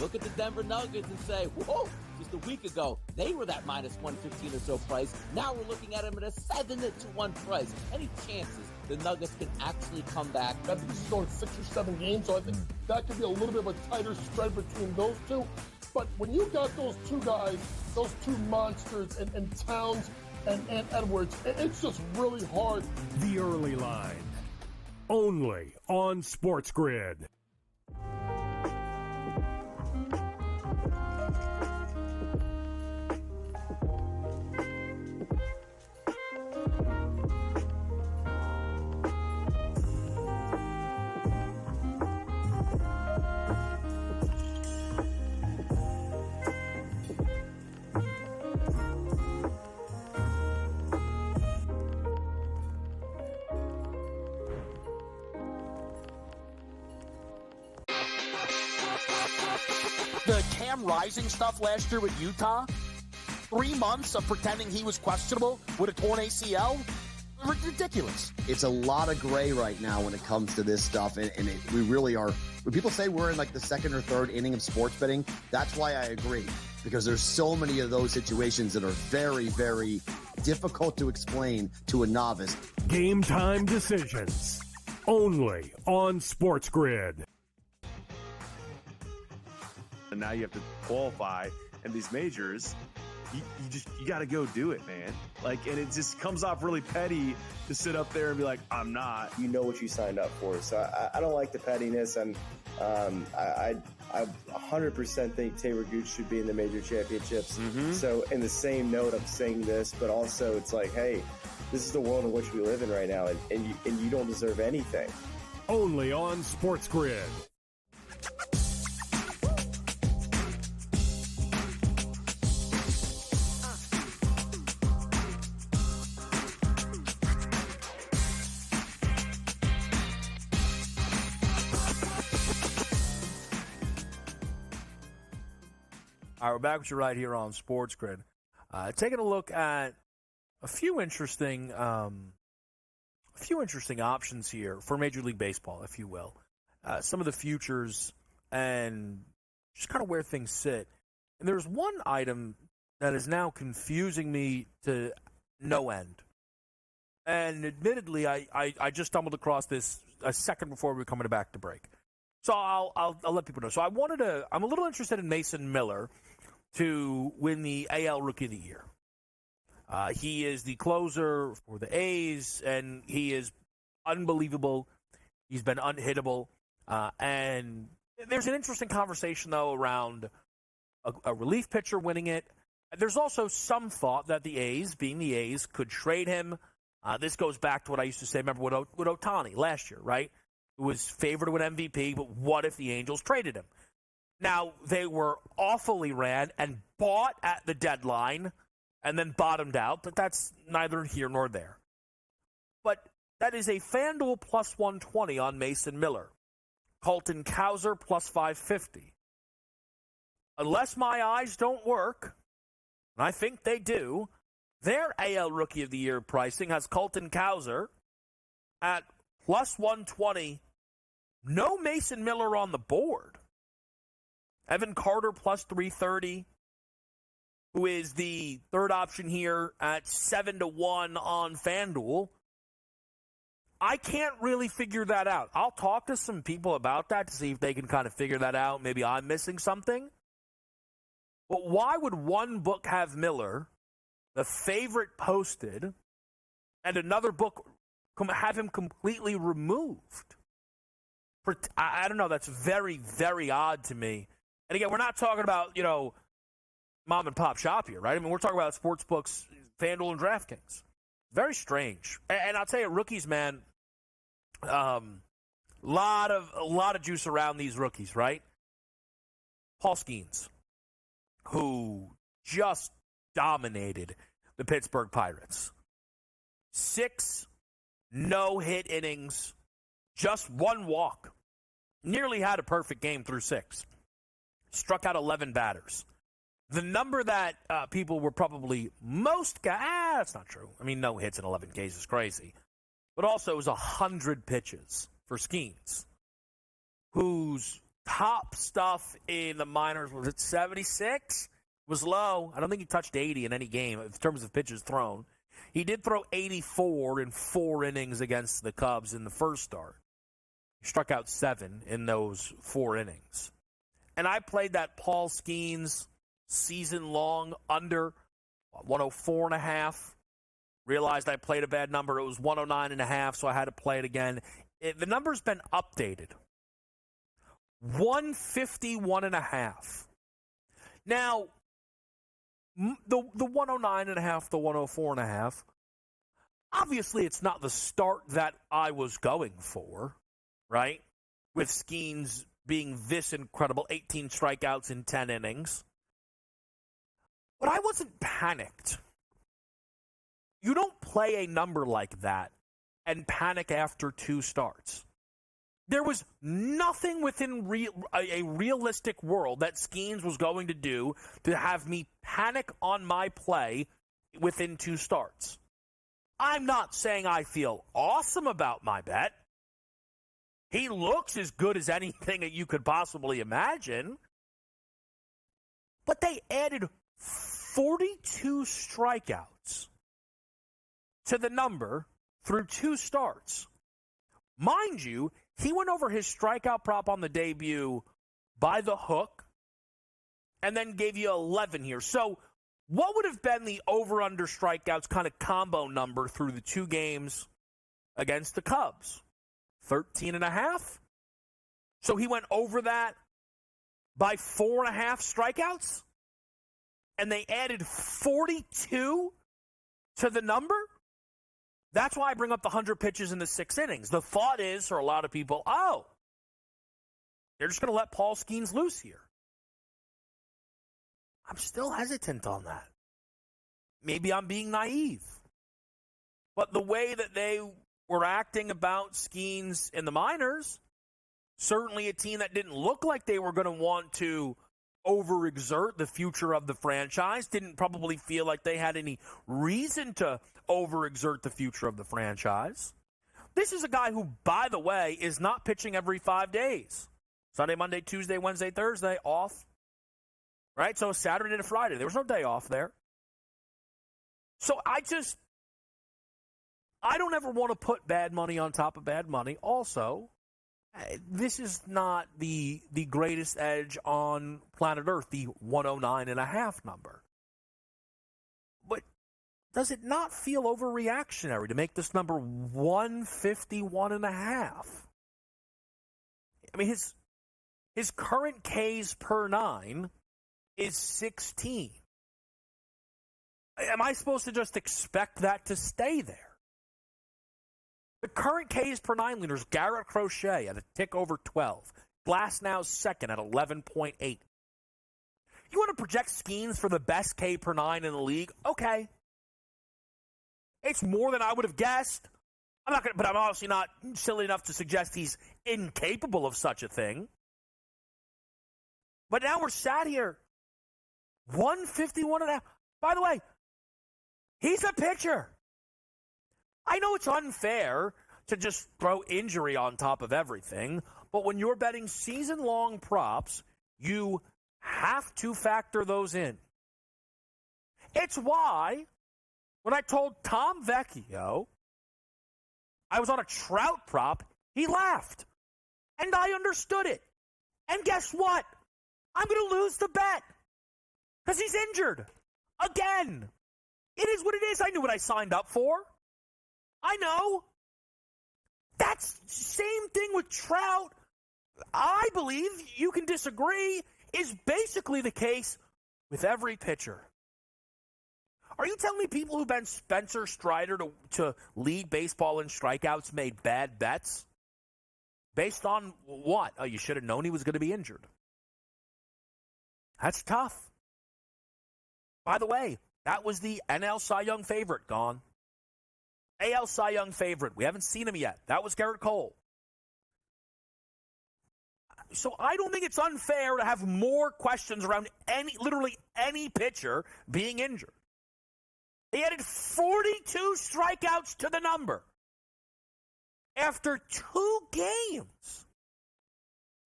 look at the Denver Nuggets and say, whoa, just a week ago, they were that minus 115 or so price. Now we're looking at them at a 7-1 price. Any chances the Nuggets can actually come back? I think this is going 6 or 7 games, so I think that could be a little bit of a tighter spread between those two. But when you got those two guys, those two monsters, and Towns and Edwards, it's just really hard. The early line, only on SportsGrid. The Cam Rising stuff last year with Utah, 3 months of pretending he was questionable with a torn ACL, ridiculous. It's a lot of gray right now when it comes to this stuff, and we really are. When people say we're in like the second or third inning of sports betting, that's why I agree, because there's so many of those situations that are very, very difficult to explain to a novice. Game time decisions, only on SportsGrid. And now you have to qualify in these majors. You got to go do it, man. Like, and it just comes off really petty to sit up there and be like, I'm not. You know what you signed up for. So I don't like the pettiness, and I 100% think Taylor Gooch should be in the major championships. Mm-hmm. So in the same note, I'm saying this, but also it's like, hey, this is the world in which we live in right now, and you don't deserve anything. Only on SportsGrid. All right, we're back with you right here on SportsGrid. Taking a look at a few interesting options here for Major League Baseball, if you will. Some of the futures and just kind of where things sit. And there's one item that is now confusing me to no end. And admittedly, I just stumbled across this a second before we were coming back to break. So I'll let people know. So I'm a little interested in Mason Miller to win the AL Rookie of the Year. He is the closer for the A's, and he is unbelievable. He's been unhittable. And there's an interesting conversation, though, around a relief pitcher winning it. There's also some thought that the A's, being the A's, could trade him. This goes back to what I used to say, remember, with Ohtani last year, right? Who was favored to win MVP, but what if the Angels traded him? Now, they were awfully ran and bought at the deadline and then bottomed out, but that's neither here nor there. But that is a FanDuel plus 120 on Mason Miller. Colton Cowser plus 550. Unless my eyes don't work, and I think they do, their AL Rookie of the Year pricing has Colton Cowser at plus 120. No Mason Miller on the board. Evan Carter plus 330, who is the third option here at 7-1 on FanDuel. I can't really figure that out. I'll talk to some people about that to see if they can kind of figure that out. Maybe I'm missing something. But why would one book have Miller, the favorite, posted, and another book have him completely removed? I don't know. That's very, very odd to me. And again, we're not talking about, mom and pop shop here, right? I mean, we're talking about sports books, FanDuel and DraftKings. Very strange. And I'll tell you, rookies, man, lot of juice around these rookies, right? Paul Skeens, who just dominated the Pittsburgh Pirates. 6 no-hit innings, just 1 walk. Nearly had a perfect game through 6. Struck out 11 batters. The number that people were probably most... that's not true. I mean, no hits in 11 Ks is crazy. But also it was 100 pitches for Skeens, who's top stuff in the minors, was it 76? Was low. I don't think he touched 80 in any game in terms of pitches thrown. He did throw 84 in 4 innings against the Cubs in the first start. He struck out 7 in those 4 innings. And I played that Paul Skeens season-long under 104.5. Realized I played a bad number. It was 109.5, so I had to play it again. The number's been updated. 151.5. Now, the 109.5, the 104.5, obviously it's not the start that I was going for, right? With Skeens being this incredible, 18 strikeouts in 10 innings. But I wasn't panicked. You don't play a number like that and panic after 2 starts. There was nothing within a realistic world that Skeens was going to do to have me panic on my play within 2 starts. I'm not saying I feel awesome about my bet. He looks as good as anything that you could possibly imagine. But they added 42 strikeouts to the number through 2 starts. Mind you, he went over his strikeout prop on the debut by the hook and then gave you 11 here. So what would have been the over-under strikeouts kind of combo number through the 2 games against the Cubs? 13.5? So he went over that by 4.5 strikeouts? And they added 42 to the number? That's why I bring up the 100 pitches in the 6 innings. The thought is, for a lot of people, they're just going to let Paul Skeens loose here. I'm still hesitant on that. Maybe I'm being naive. But the way that they were acting about Skeens in the minors, certainly a team that didn't look like they were going to want to overexert the future of the franchise, didn't probably feel like they had any reason to overexert the future of the franchise. This is a guy who, by the way, is not pitching every 5 days. Sunday, Monday, Tuesday, Wednesday, Thursday, off. Right? So Saturday to Friday. There was no day off there. So I don't ever want to put bad money on top of bad money. Also, this is not the greatest edge on planet Earth, the 109.5 number. But does it not feel overreactionary to make this number 151.5? I mean, his current Ks per 9 is 16. Am I supposed to just expect that to stay there? The current Ks per 9 leaders, Garrett Crochet at a tick over 12. Glasnow's second at 11.8. You want to project Skeens for the best K per 9 in the league? Okay. It's more than I would have guessed. But I'm obviously not silly enough to suggest he's incapable of such a thing. But now we're sat here. 151.5. By the way, he's a pitcher. I know it's unfair to just throw injury on top of everything, but when you're betting season-long props, you have to factor those in. It's why, when I told Tom Vecchio I was on a Trout prop, he laughed. And I understood it. And guess what? I'm going to lose the bet because he's injured. Again. It is what it is. I knew what I signed up for. I know. That's the same thing with Trout. I believe, you can disagree, is basically the case with every pitcher. Are you telling me people who bet Spencer Strider to lead baseball in strikeouts made bad bets? Based on what? Oh, you should have known he was going to be injured. That's tough. By the way, that was the NL Cy Young favorite gone. AL Cy Young favorite. We haven't seen him yet. That was Garrett Cole. So I don't think it's unfair to have more questions around literally any pitcher being injured. He added 42 strikeouts to the number after 2 games.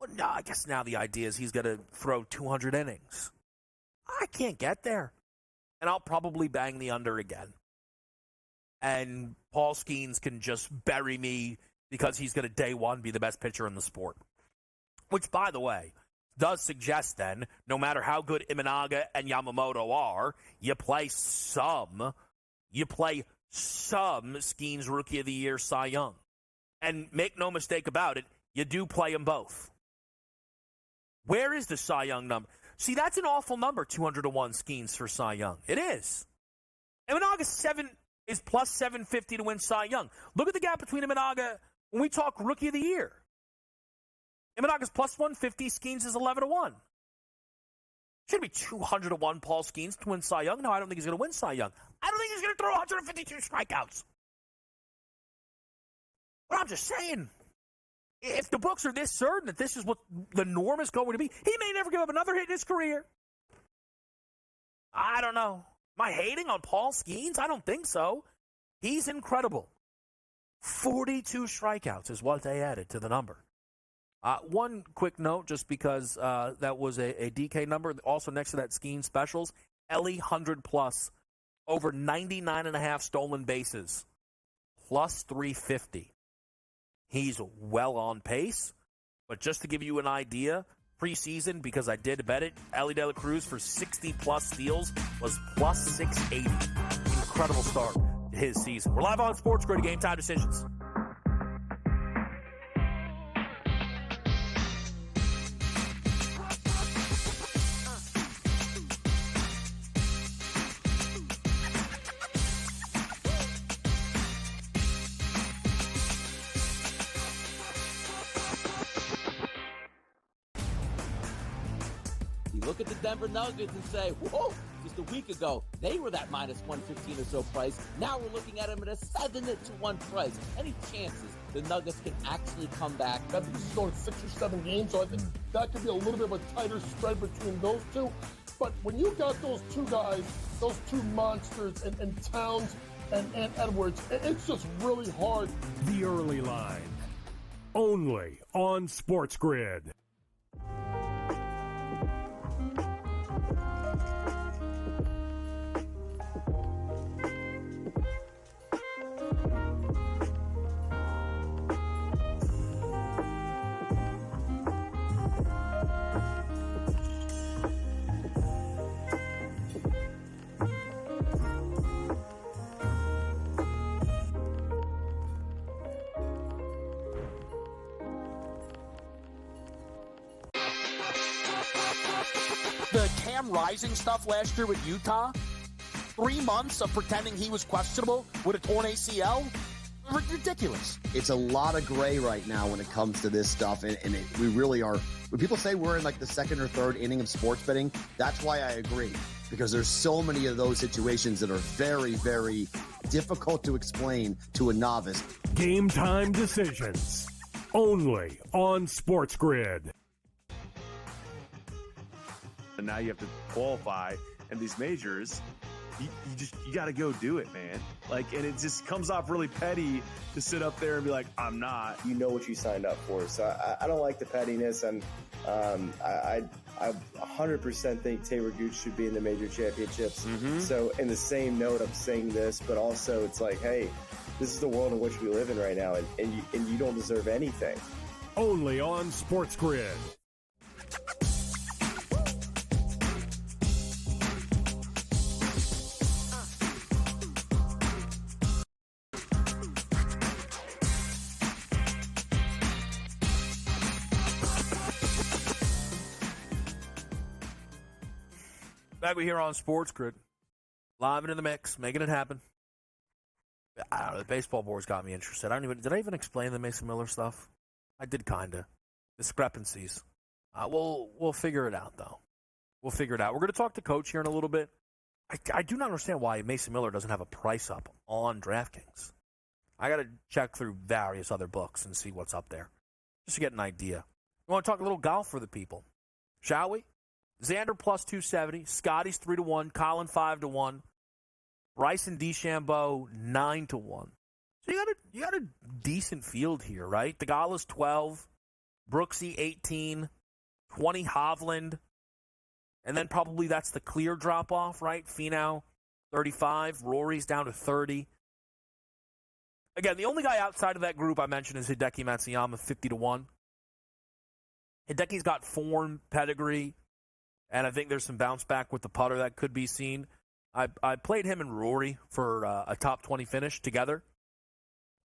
Well, no, I guess now the idea is he's going to throw 200 innings. I can't get there. And I'll probably bang the under again. And Paul Skeens can just bury me because he's going to day one be the best pitcher in the sport. Which, by the way, does suggest then, no matter how good Imanaga and Yamamoto are, you play some Skeens Rookie of the Year Cy Young. And make no mistake about it, you do play them both. Where is the Cy Young number? See, that's an awful number, 200-1 Skeens for Cy Young. It is. Imanaga is plus 750 to win Cy Young. Look at the gap between Imanaga when we talk Rookie of the Year. Imanaga's plus 150, Skeens is 11-1. Should be 200-1 Paul Skeens to win Cy Young. No, I don't think he's going to win Cy Young. I don't think he's going to throw 152 strikeouts. But I'm just saying, if the books are this certain that this is what the norm is going to be, he may never give up another hit in his career. I don't know. Am I hating on Paul Skeens? I don't think so. He's incredible. 42 strikeouts is what they added to the number. One quick note, just because that was a DK number. Also next to that Skeens specials, Ellie 100+, over 99.5 stolen bases, plus 350. He's well on pace. But just to give you an idea, preseason, because I did bet it, Ellie De La Cruz for 60+ steals was plus 680. Incredible start to his season. We're live on SportsGrid, Game Time Decisions. Look at the Denver Nuggets and say, whoa, just a week ago, they were that minus 115 or so price. Now we're looking at them at a 7-1 price. Any chances the Nuggets can actually come back? I think this is going 6 or 7 games, so I think that could be a little bit of a tighter spread between those two. But when you got those two guys, those two monsters, and Towns and Edwards, it's just really hard. The early line, only on SportsGrid. The Cam Rising stuff last year with Utah, 3 months of pretending he was questionable with a torn ACL, ridiculous. It's a lot of gray right now when it comes to this stuff, and we really are. When people say we're in like the second or third inning of sports betting, that's why I agree, because there's so many of those situations that are very, very difficult to explain to a novice. Game Time Decisions, only on SportsGrid. And now you have to qualify, and these majors, you got to go do it, man. Like, and it just comes off really petty to sit up there and be like, I'm not. You know what you signed up for. So I don't like the pettiness, and I 100% think Taylor Gooch should be in the major championships. So in the same note, I'm saying this, but also it's like, hey, this is the world in which we live in right now, and you don't deserve anything. Only on SportsGrid. Back here on SportsGrid, live and in the mix, making it happen. I don't know, the baseball board's got me interested. Did I even explain the Mason Miller stuff? I did kinda. Discrepancies. We'll figure it out though. We'll figure it out. We're going to talk to Coach here in a little bit. I do not understand why Mason Miller doesn't have a price up on DraftKings. I got to check through various other books and see what's up there, just to get an idea. We want to talk a little golf for the people, shall we? Xander plus 270, Scotty's 3-1, Colin 5-1, Bryson DeChambeau 9-1. So you got a decent field here, right? Thegala's 12, Brooksy 18, 20 Hovland, and then probably that's the clear drop-off, right? Finau 35, Rory's down to 30. Again, the only guy outside of that group I mentioned is Hideki Matsuyama, 50-1. Hideki's got form, pedigree, and I think there's some bounce back with the putter that could be seen. I played him and Rory for a top 20 finish together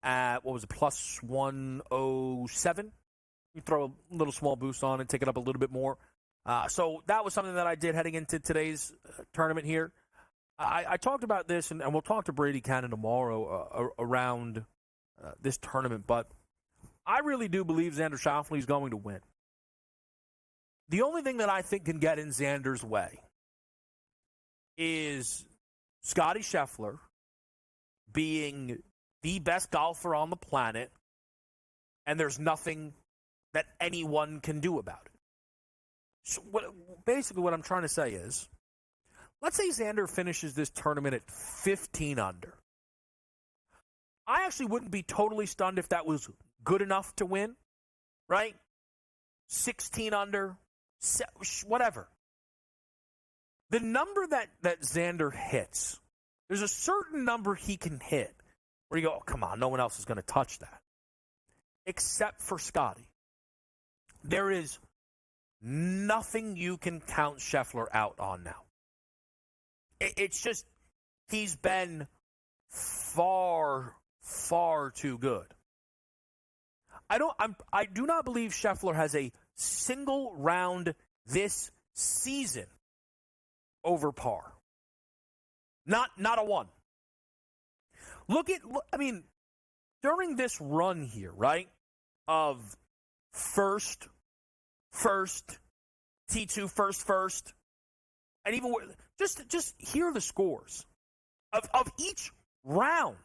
at, what was it, plus 107. You throw a little small boost on and take it up a little bit more. So that was something that I did heading into today's tournament here. I talked about this, and we'll talk to Brady Cannon tomorrow around this tournament, but I really do believe Xander Schauffele is going to win. The only thing that I think can get in Xander's way is Scottie Scheffler being the best golfer on the planet, and there's nothing that anyone can do about it. So basically what I'm trying to say is, let's say Xander finishes this tournament at 15 under. I actually wouldn't be totally stunned if that was good enough to win, right? 16 under, whatever. The number that Xander hits, there's a certain number he can hit where you go, oh, come on, no one else is going to touch that. Except for Scottie. There is nothing you can count Scheffler out on now. It's just, he's been far, far too good. I do not believe Scheffler has a single round this season over par. Not a one. During this run here, right, of first, T2 first, and even just hear the scores of each round.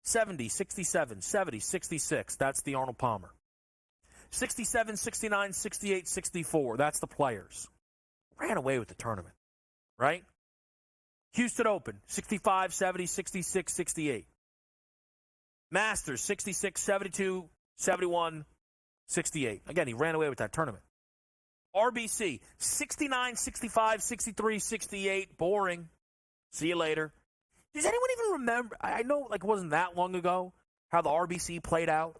70, 67, 70, 66, that's the Arnold Palmer. 67, 69, 68, 64, that's the Players. Ran away with the tournament, right? Houston Open, 65, 70, 66, 68. Masters, 66, 72, 71, 68. Again, he ran away with that tournament. RBC, 69, 65, 63, 68. Boring. See you later. Does anyone even remember? I know it wasn't that long ago how the RBC played out.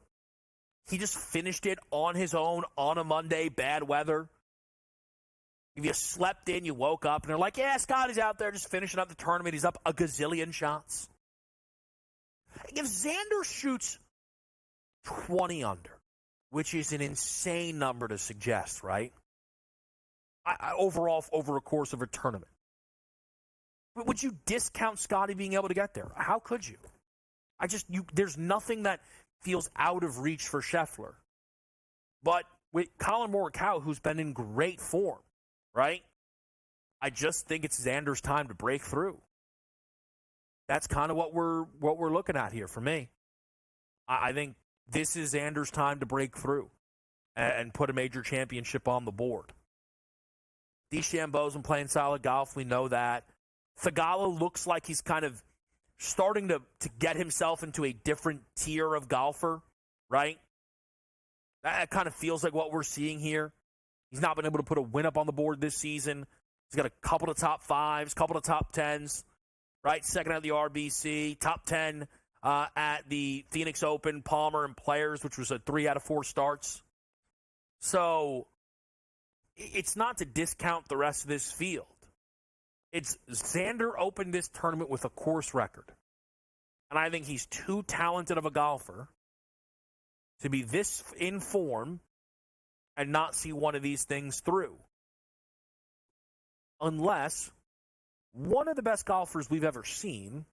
He just finished it on his own on a Monday, bad weather. If you slept in, you woke up, and they're like, yeah, Scotty's out there just finishing up the tournament. He's up a gazillion shots. If Xander shoots 20 under, which is an insane number to suggest, right? Overall, over a course of a tournament. But would you discount Scotty being able to get there? How could you? There's nothing that feels out of reach for Scheffler. But with Colin Morikawa, who's been in great form, right? I just think it's Xander's time to break through. That's kind of what we're looking at here for me. I think this is Xander's time to break through and put a major championship on the board. DeChambeau's been playing solid golf. We know that. Theegala looks like he's kind of starting to get himself into a different tier of golfer, right? That kind of feels like what we're seeing here. He's not been able to put a win up on the board this season. He's got a couple of top fives, couple of top tens, right? Second at the RBC, top 10 at the Phoenix Open, Palmer and Players, which was a 3 out of 4 starts. So it's not to discount the rest of this field. It's Xander opened this tournament with a course record. And I think he's too talented of a golfer to be this in form and not see one of these things through. Unless one of the best golfers we've ever seen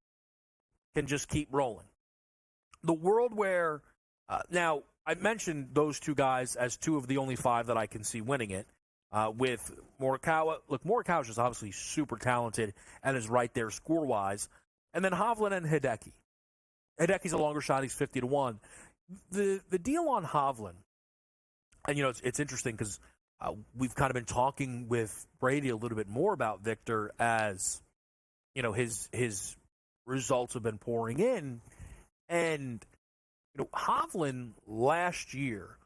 can just keep rolling. The world where, now, I mentioned those two guys as two of the only 5 that I can see winning it. With Morikawa, look, Morikawa is obviously super talented and is right there score-wise. And then Hovland and Hideki. Hideki's a longer shot. He's 50-1. The deal on Hovland, and, it's interesting because we've kind of been talking with Brady a little bit more about Victor as, his results have been pouring in. And, Hovland last year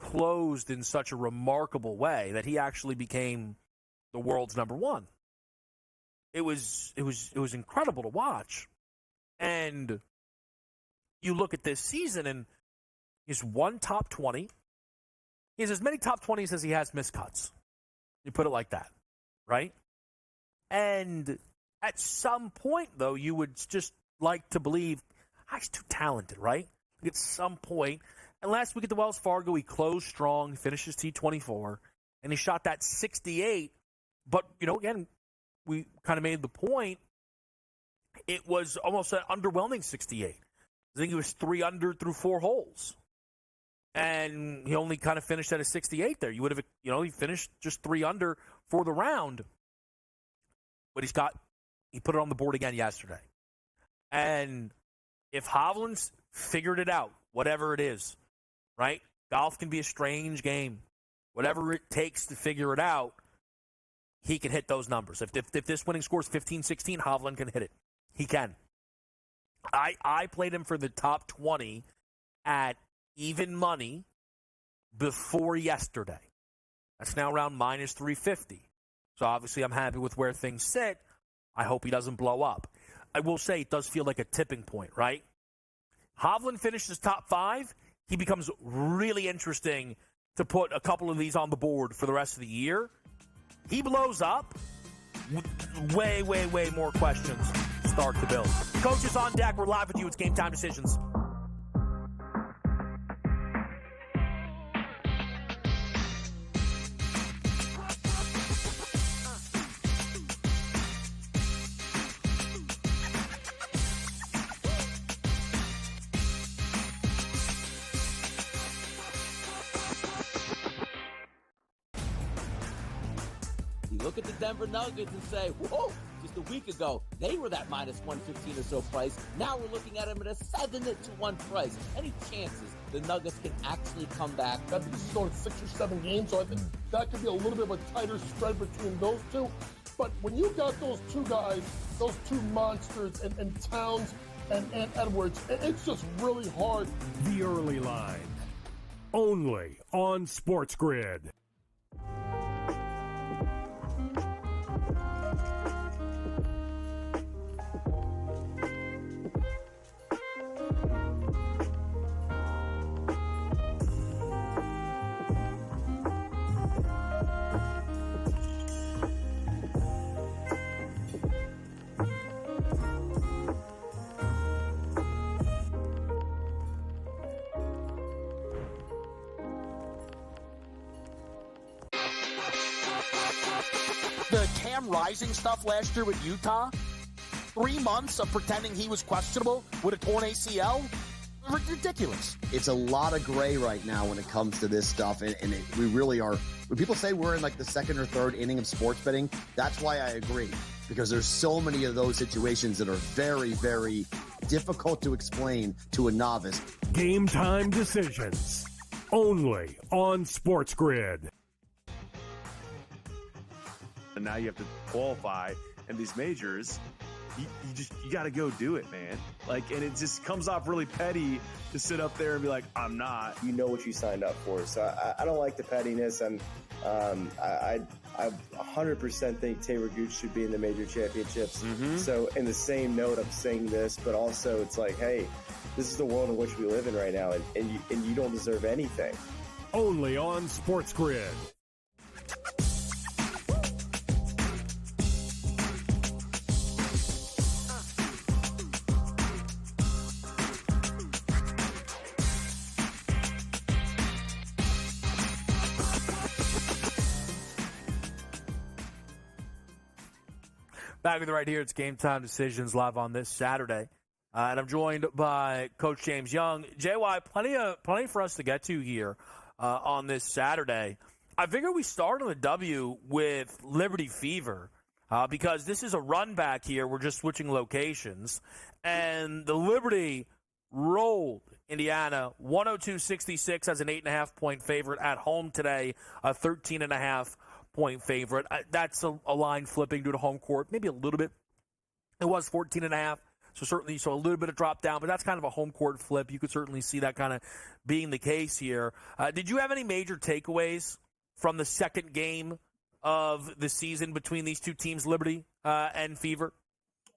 closed in such a remarkable way that he actually became the world's number one. It was incredible to watch. And you look at this season, and he's one top 20. He has as many top 20s as he has miscuts. You put it like that, right? And at some point, though, you would just like to believe, he's too talented, right? At some point, and last week at the Wells Fargo, he closed strong, finishes T24, and he shot that 68. But, again, we kind of made the point, it was almost an underwhelming 68. I think he was 3 under through 4 holes. And he only kind of finished at a 68 there. You would have, he finished just 3 under for the round. But he put it on the board again yesterday. And if Hovland's figured it out, whatever it is, right? Golf can be a strange game. Whatever it takes to figure it out, he can hit those numbers. If this winning score is 15-16, Hovland can hit it. He can. I played him for the top 20 at even money before yesterday. That's now around minus 350. So obviously I'm happy with where things sit. I hope he doesn't blow up. I will say it does feel like a tipping point, right? Hovland finishes top 5. He becomes really interesting to put a couple of these on the board for the rest of the year. He blows up. Way, way, way more questions start to build. Coach is on deck. We're live with you. It's Game Time Decisions. Look at the Denver Nuggets and say, whoa, just a week ago, they were that minus 115 or so price. Now we're looking at them at a 7-1 price. Any chances the Nuggets can actually come back? I think this is going 6 or 7 games, so I think that could be a little bit of a tighter spread between those two. But when you got those two guys, those two monsters, and Towns and Edwards, it's just really hard. The early line, only on SportsGrid. The Cam Rising stuff last year with Utah, 3 months of pretending he was questionable with a torn ACL, ridiculous. It's a lot of gray right now when it comes to this stuff, and we really are. When people say we're in like the second or third inning of sports betting, that's why I agree, because there's so many of those situations that are very, very difficult to explain to a novice. Game Time Decisions, only on SportsGrid. And now you have to qualify in these majors. You got to go do it, man. And it just comes off really petty to sit up there and be like, I'm not. You know what you signed up for. So I don't like the pettiness, and I 100% think Taylor Gooch should be in the major championships. Mm-hmm. So in the same note, I'm saying this, but also it's like, hey, this is the world in which we live in right now, and you don't deserve anything. Only on SportsGrid. Back with you right here. It's Game Time Decisions live on this Saturday. And I'm joined by Coach James Young. JY, plenty for us to get to here on this Saturday. I figure we start on the W with Liberty Fever because this is a run back here. We're just switching locations. And the Liberty rolled Indiana 102-66 as an 8.5-point favorite at home today, a 13.5-point favorite. That's a line flipping due to home court, maybe a little bit. It was 14.5. So a little bit of drop down, but that's kind of a home court flip. You could certainly see that kind of being the case here. Did you have any major takeaways from the second game of the season between these two teams, Liberty and Fever?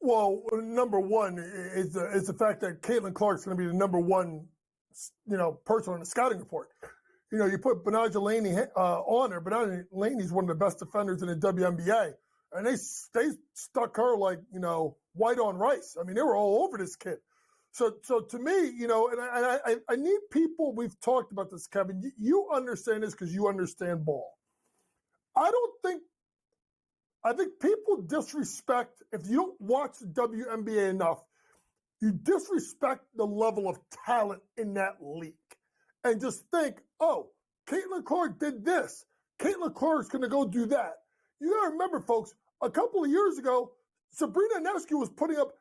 Well, number one is the fact that Caitlin Clark's going to be the number one, person on the scouting report. You put Benaja Laney on her. Benaja Laney's one of the best defenders in the WNBA, and they stuck her like white on rice. I mean, they were all over this kid. So to me, and I need people. We've talked about this, Kevin. You understand this because you understand ball. I think people disrespect, if you don't watch the WNBA enough, you disrespect the level of talent in that league. And just think, oh, Caitlin Clark did this. Caitlin Clark's going to go do that. You got to remember, folks, a couple of years ago, Sabrina Ionescu was putting up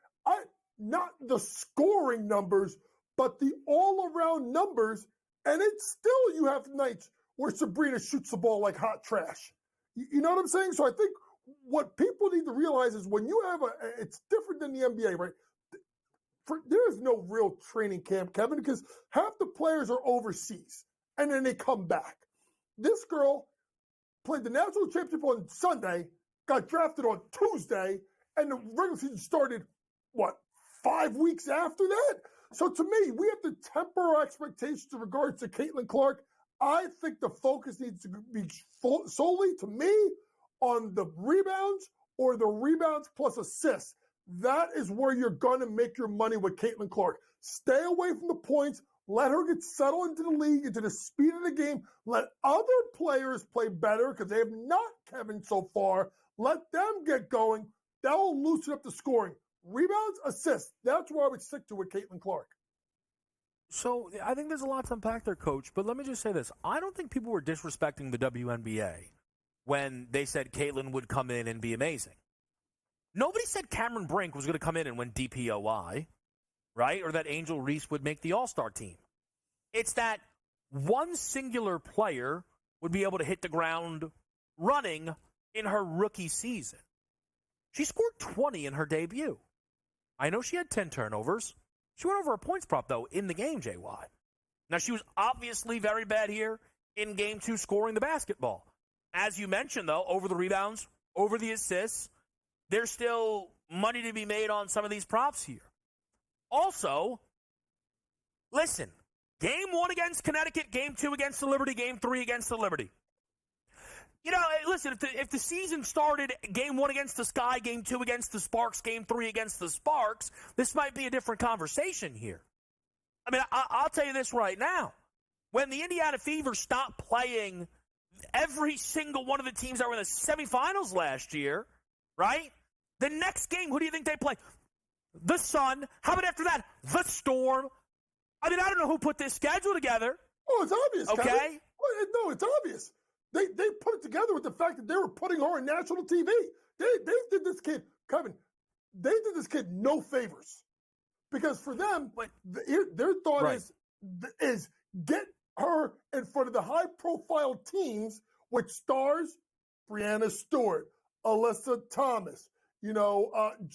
not the scoring numbers, but the all-around numbers, and it's still you have nights where Sabrina shoots the ball like hot trash. You know what I'm saying? So I think what people need to realize is when you have it's different than the NBA, right? There is no real training camp, Kevin, because half the players are overseas and then they come back. This girl played the national championship on Sunday, got drafted on Tuesday, and the regular season started, 5 weeks after that? So to me, we have to temper our expectations in regards to Caitlin Clark. I think the focus needs to be solely, to me, on the rebounds or the rebounds plus assists. That is where you're going to make your money with Caitlin Clark. Stay away from the points. Let her get settled into the league, into the speed of the game. Let other players play better because they have not, Kevin, so far. Let them get going. That will loosen up the scoring. Rebounds, assists. That's where I would stick to with Caitlin Clark. So I think there's a lot to unpack there, Coach. But let me just say this. I don't think people were disrespecting the WNBA when they said Caitlin would come in and be amazing. Nobody said Cameron Brink was going to come in and win DPOI, right? Or that Angel Reese would make the All-Star team. It's that one singular player would be able to hit the ground running in her rookie season. She scored 20 in her debut. I know she had 10 turnovers. She went over a points prop, though, in the game, JY. Now, she was obviously very bad here in Game 2 scoring the basketball. As you mentioned, though, over the rebounds, over the assists, there's still money to be made on some of these props here. Also, listen, Game 1 against Connecticut, Game 2 against the Liberty, Game 3 against the Liberty. Listen, if the season started Game 1 against the Sky, Game 2 against the Sparks, Game 3 against the Sparks, this might be a different conversation here. I mean, I'll tell you this right now. When the Indiana Fever stopped playing every single one of the teams that were in the semifinals last year, right? The next game, who do you think they play? The Sun. How about after that? The Storm. I mean, I don't know who put this schedule together. Oh, it's obvious, okay? Kevin. No, it's obvious. They put it together with the fact that they were putting her on national TV. They did this kid, Kevin, they did this kid no favors. Because for them, their thought is get her in front of the high-profile teams with stars, Brianna Stewart, Alyssa Thomas, Jewel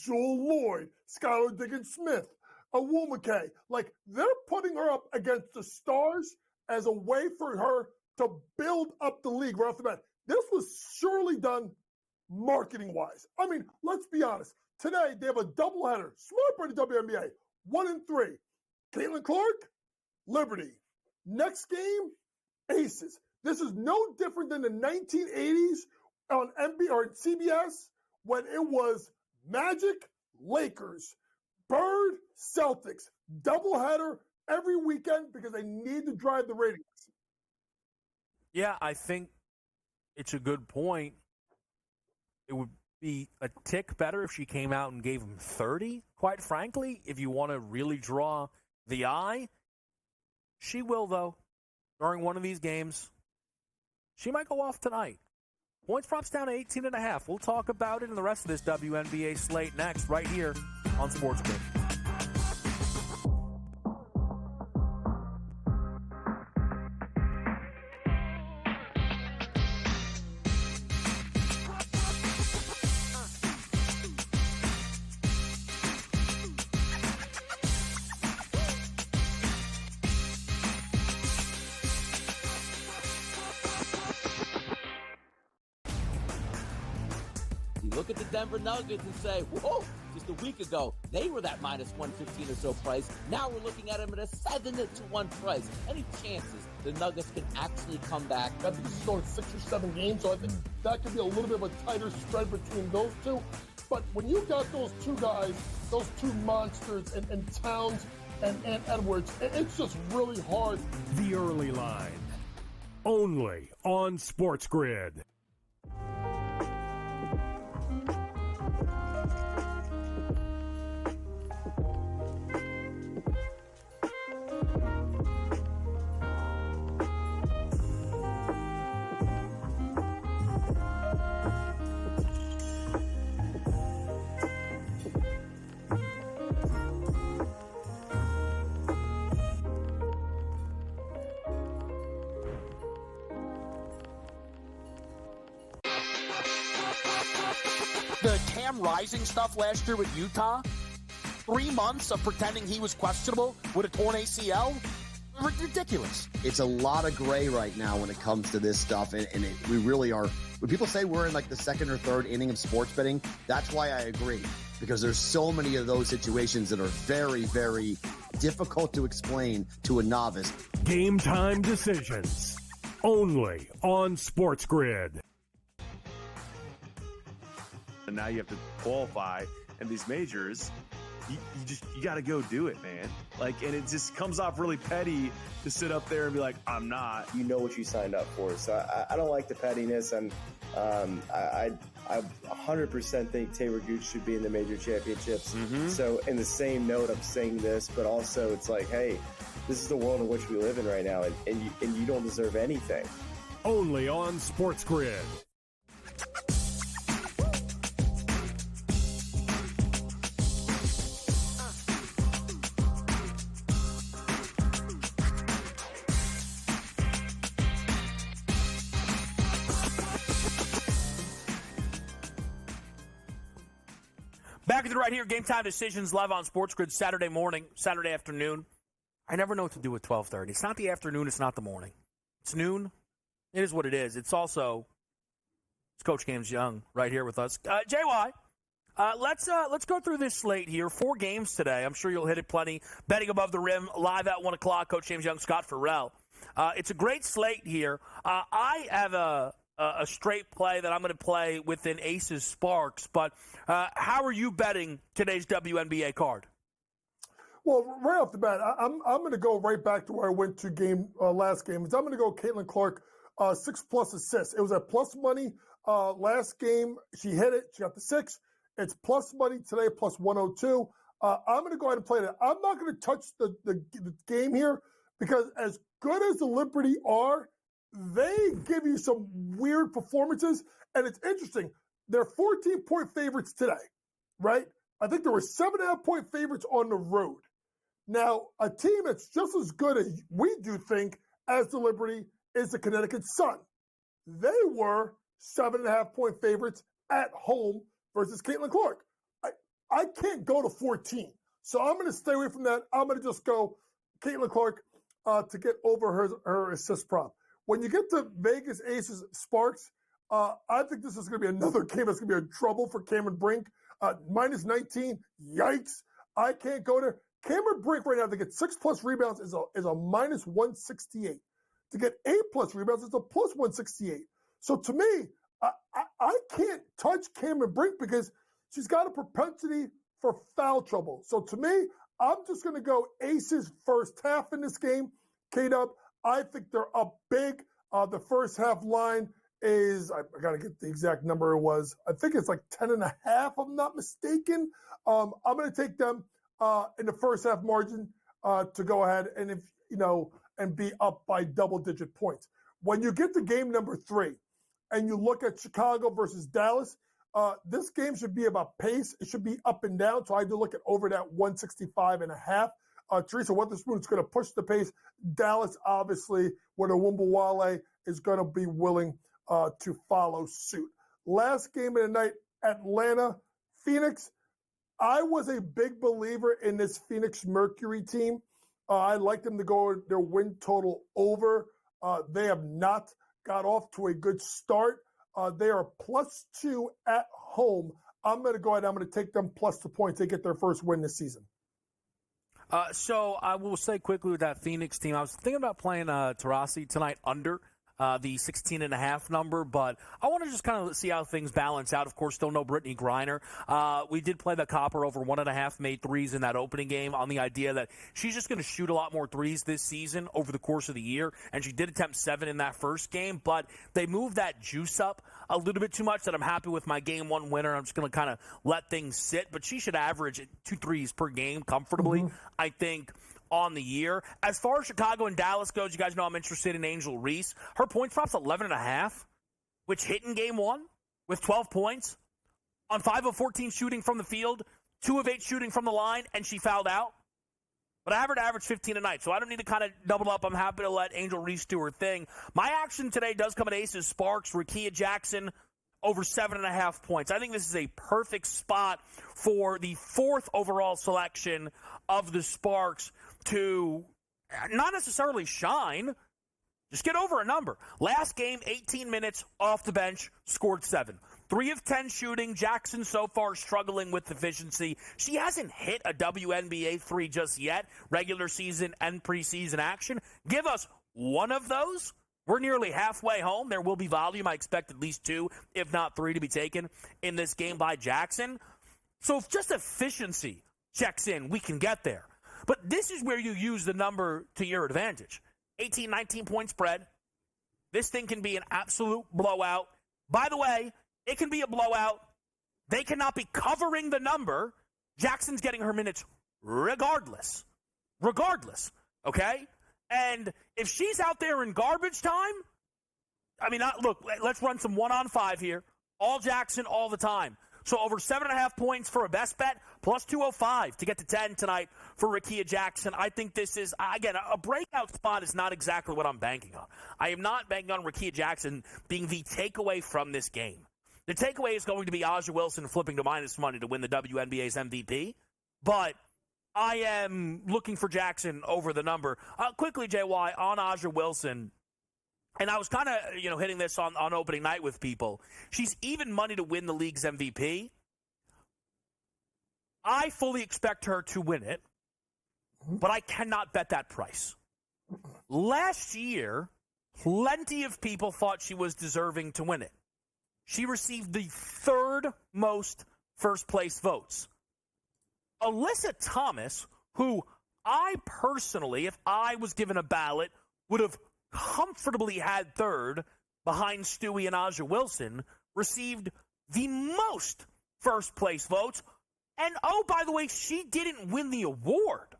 Lloyd, Skylar Diggins-Smith, Awuzie McKay. Like, they're putting her up against the stars as a way for her to build up the league right off the bat. This was surely done marketing-wise. I mean, let's be honest. Today, they have a doubleheader. Smart by the WNBA. 1-3. Caitlin Clark, Liberty. Next game, Aces. This is no different than the 1980s on NBA or CBS when it was Magic, Lakers, Bird, Celtics. Doubleheader every weekend because they need to drive the ratings. Yeah, I think it's a good point. It would be a tick better if she came out and gave him 30, quite frankly, if you want to really draw the eye. She will, though, during one of these games. She might go off tonight. Points props down to 18.5. We'll talk about it in the rest of this WNBA slate next, right here on SportsGrid. look at the Denver Nuggets and say, whoa, just a week ago, they were that minus 115 or so price. Now we're looking at them at a 7-1 price. Any chances the Nuggets can actually come back? I think this is going 6 or 7 games, so I think that could be a little bit of a tighter spread between those two. But when you got those two guys, those two monsters in Towns and Edwards, it's just really hard. The early line. Only on SportsGrid. The Cam Rising stuff last year with Utah, 3 months of pretending he was questionable with a torn ACL, ridiculous. It's a lot of gray right now when it comes to this stuff, and we really are. When people say we're in like the second or third inning of sports betting, that's why I agree, because there's so many of those situations that are very, very difficult to explain to a novice. Game time decisions. Only on SportsGrid. And now you have to qualify in these majors. You got to go do it, man. Like, and it just comes off really petty to sit up there and be like, I'm not. You know what you signed up for. So I don't like the pettiness, and I 100% think Taylor Gooch should be in the major championships. So in the same note, I'm saying this, but also it's like, hey, this is the world in which we live in right now, and you don't deserve anything. Only on SportsGrid. Back at the right here, Game Time Decisions live on SportsGrid Saturday morning, Saturday afternoon. I never know what to do with 12:30. It's not the afternoon. It's not the morning. It's noon. It is what it is. It's also Coach James Young right here with us. JY, let's go through this slate here. 4 games today. I'm sure you'll hit it plenty. Betting Above the Rim live at 1 o'clock. Coach James Young, Scott Farrell. It's a great slate here. I have a straight play that I'm going to play within Aces Sparks, but how are you betting today's WNBA card? Well, right off the bat, I'm going to go right back to where I went to last game. I'm going to go Caitlin Clark, 6+ assists. It was at plus money last game. She hit it. She got the 6. It's plus money today, plus 102. I'm going to go ahead and play that. I'm not going to touch the game here because as good as the Liberty are, they give you some weird performances, and it's interesting. They're 14-point favorites today, right? I think there were 7.5-point favorites on the road. Now, a team that's just as good as we do think as the Liberty is the Connecticut Sun. They were 7.5-point favorites at home versus Caitlin Clark. I can't go to 14, so I'm going to stay away from that. I'm going to just go Caitlin Clark to get over her assist prop. When you get to Vegas Aces Sparks, I think this is going to be another game that's going to be a trouble for Cameron Brink. Minus 19, yikes. I can't go there. Cameron Brink right now to get 6+ rebounds is a minus 168. To get 8+ rebounds, it's a plus 168. So to me, I can't touch Cameron Brink because she's got a propensity for foul trouble. So to me, I'm just going to go Aces first half in this game. K-Dub, I think they're up big. The first half line is, I got to get the exact number it was. I think it's like 10.5, if I'm not mistaken. I'm going to take them in the first half margin to go ahead and be up by double-digit points. When you get to game number 3 and you look at Chicago versus Dallas, this game should be about pace. It should be up and down. So I do look at over that 165.5. Teresa Weatherspoon is going to push the pace. Dallas, obviously, with Awumbawale, is going to be willing to follow suit. Last game of the night, Atlanta, Phoenix. I was a big believer in this Phoenix Mercury team. I like them to go their win total over. They have not got off to a good start. They are +2 at home. I'm going to go ahead. I'm going to take them plus the points. They get their first win this season. So I will say quickly with that Phoenix team, I was thinking about playing Taurasi tonight under the 16.5 number, but I want to just kind of see how things balance out. Of course, still no Brittany Griner. We did play the Copper over 1.5 made threes in that opening game on the idea that she's just going to shoot a lot more threes this season over the course of the year, and she did attempt 7 in that first game, but they moved that juice up a little bit too much that I'm happy with my game 1 winner. I'm just going to kind of let things sit, but she should average 2 threes per game comfortably, I think, on the year. As far as Chicago and Dallas goes, you guys know I'm interested in Angel Reese. Her points prop's 11.5, which hit in game 1 with 12 points on 5 of 14 shooting from the field, 2 of 8 shooting from the line, and she fouled out. But I average 15 a night, so I don't need to kind of double up. I'm happy to let Angel Reese do her thing. My action today does come at Aces Sparks, Rakia Jackson, over 7.5 points. I think this is a perfect spot for the 4th overall selection of the Sparks to not necessarily shine, just get over a number. Last game, 18 minutes off the bench, scored 7. 3 of 10 shooting. Jackson so far struggling with efficiency. She hasn't hit a WNBA 3 just yet, regular season and preseason action. Give us one of those. We're nearly halfway home. There will be volume. I expect at least 2, if not 3, to be taken in this game by Jackson. So if just efficiency checks in, we can get there. But this is where you use the number to your advantage. 18, 19-point spread. This thing can be an absolute blowout. By the way, it can be a blowout. They cannot be covering the number. Jackson's getting her minutes regardless. Okay? And if she's out there in garbage time, I mean, look, let's run some 1-on-5 here. All Jackson all the time. So over 7.5 points for a best bet, plus 205 to get to 10 tonight for Rakia Jackson. I think this is, again, a breakout spot is not exactly what I'm banking on. I am not banking on Rakia Jackson being the takeaway from this game. The takeaway is going to be Aja Wilson flipping to minus money to win the WNBA's MVP. But I am looking for Jackson over the number. Quickly, JY, on Aja Wilson, and I was kind of, hitting this on opening night with people. She's even money to win the league's MVP. I fully expect her to win it, but I cannot bet that price. Last year, plenty of people thought she was deserving to win it. She received the 3rd most first-place votes. Alyssa Thomas, who I personally, if I was given a ballot, would have comfortably had 3rd behind Stewie and Aja Wilson, received the most first-place votes. And, oh, by the way, she didn't win the award.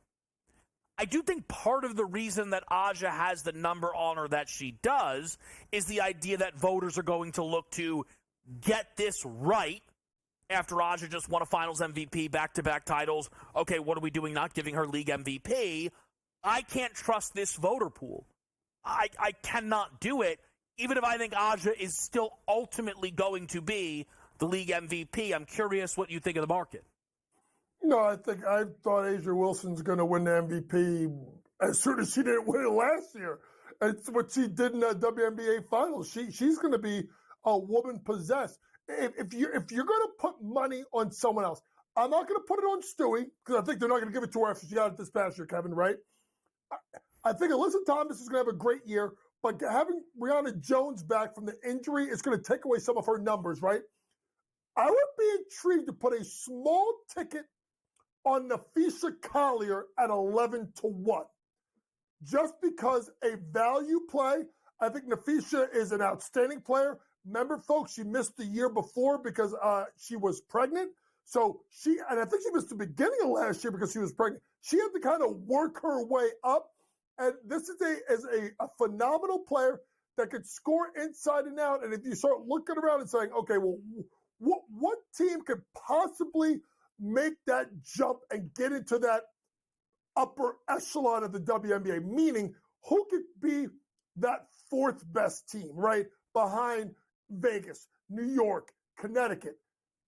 I do think part of the reason that Aja has the number on her that she does is the idea that voters are going to look to get this right after Aja just won a finals MVP, back-to-back titles. Okay, what are we doing not giving her league MVP? I can't trust this voter pool. I cannot do it, even if I think Aja is still ultimately going to be the league MVP. I'm curious what you think of the market. No, I thought Aja Wilson's going to win the MVP as soon as she didn't win it last year. It's what she did in the WNBA finals. She's going to be a woman possessed. If you're going to put money on someone else, I'm not going to put it on Stewie because I think they're not going to give it to her after she got it this past year, Kevin, right? I think Alyssa Thomas is going to have a great year, but having Brianna Jones back from the injury is going to take away some of her numbers, right? I would be intrigued to put a small ticket on Nafisa Collier at 11-1. Just because a value play, I think Nafisa is an outstanding player. Remember, folks, she missed the year before because she was pregnant. So and I think she missed the beginning of last year because she was pregnant. She had to kind of work her way up. And this is a phenomenal player that could score inside and out. And if you start looking around and saying, okay, well, what team could possibly make that jump and get into that upper echelon of the WNBA? Meaning, who could be that 4th best team, right? Behind Vegas, New York, Connecticut.